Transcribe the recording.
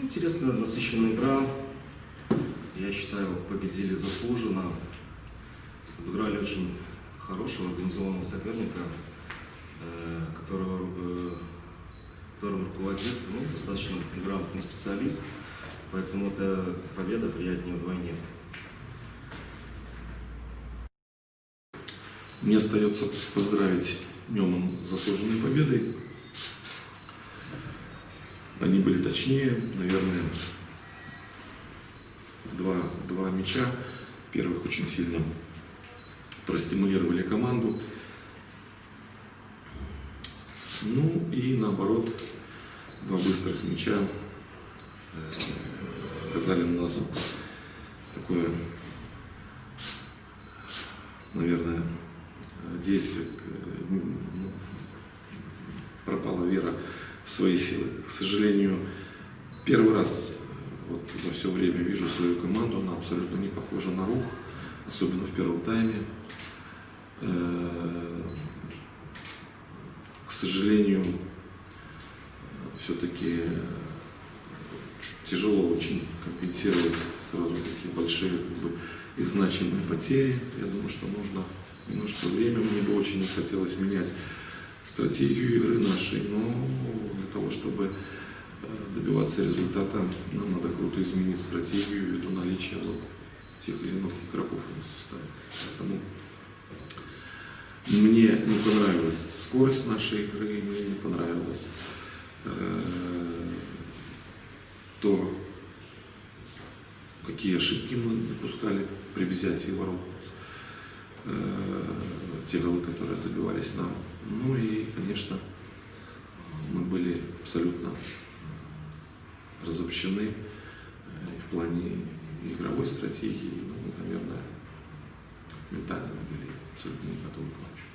Интересная, насыщенная игра. Я считаю, победили заслуженно. Обыграли очень хорошего, организованного соперника, которым руководит достаточно грамотный специалист. Поэтому эта победа приятнее вдвойне. Мне остается поздравить Неман с заслуженной победой. Они были точнее, наверное, два мяча. Первых очень сильно простимулировали команду. Ну и наоборот, два быстрых мяча оказали на нас такое, наверное, действие. Пропала вера в свои силы. К сожалению, первый раз за все время вижу свою команду, она абсолютно не похожа на Рух, особенно в первом тайме. К сожалению, все-таки тяжело очень компенсировать сразу такие большие и значимые потери. Я думаю, что нужно немножко времени. Мне бы очень не хотелось менять стратегию игры нашей, но для того, чтобы добиваться результата, нам надо круто изменить стратегию ввиду наличия тех или иных игроков в составе. Поэтому мне не понравилась скорость нашей игры, мне не понравилось то, какие ошибки мы допускали при взятии ворот, те голы, которые забивались нам. Ну и, конечно, мы были абсолютно разобщены в плане игровой стратегии. Ну, наверное, ментально мы были абсолютно не готовы к матчу.